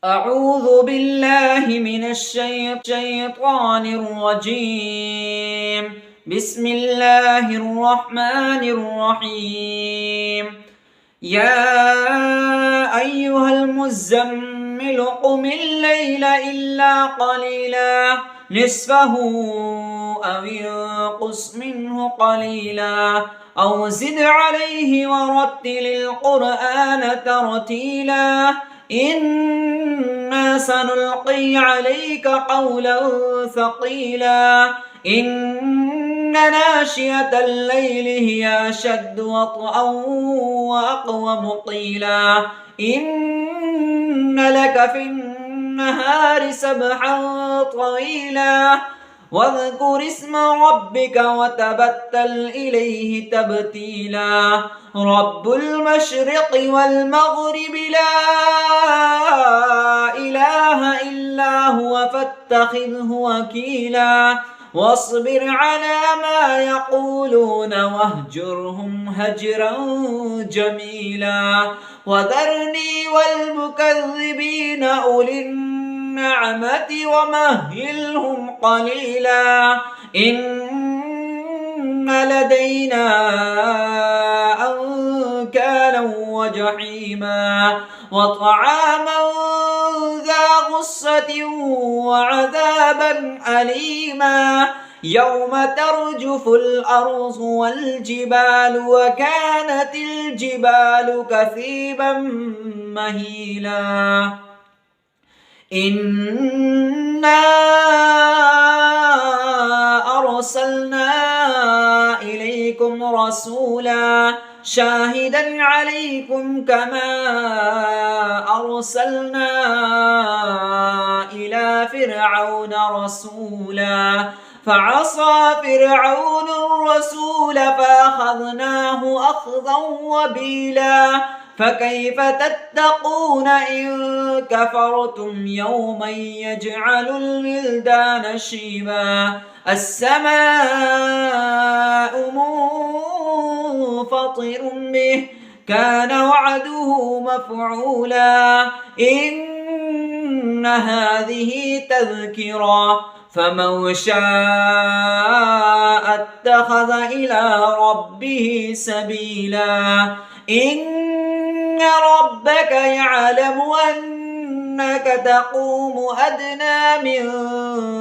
أعوذ بالله من الشيطان الرجيم. بسم الله الرحمن الرحيم. يا أيها المزمل قم الليل إلا قليلا نصفه أو انقص منه قليلا أو زد عليه ورتل القرآن ترتيلا إنا سنلقي عليك قولا ثقيلا إن ناشئة الليل هي أشد وطئا وأقوم قيلا إن لك في النهار سبحا طويلا واذكر اسم ربك وتبتل إليه تبتيلا رب المشرق والمغرب لا إله إلا هو فاتخذه وكيلا واصبر على ما يقولون واهجرهم هجرا جميلا وذرني والمكذبين أولي النعمة ومهلهم قليلا إن لدينا أنكالا وجحيما وطعاما ذا غصة وعذابا أليما يوم ترجف الأرض والجبال وكانت الجبال كثيبا مهيلا إنا أرسلنا إليكم رسولا شاهدا عليكم كما أرسلنا إلى فرعون رسولا فعصى فرعون الرسول فأخذناه أخذا وبيلا فكيف تتقون إن كفرتم يوما يجعل الولدان شيبا السماء منفطر به كان وعده مفعولا إن هذه تذكرة فمن شاء اتخذ إلى ربه سبيلا إن ربك يعلم أنك تقوم أدنى من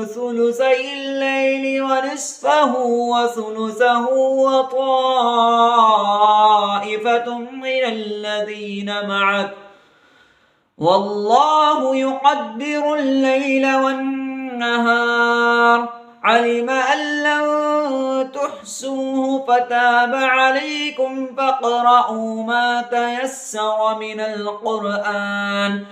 ثلثي الليل ونصفه وثلثه وطائفة من الذين معك والله يقدر الليل والنهار علم أن لن تحصوه فتاب عليكم فاقرؤوا ما تيسر من القرآن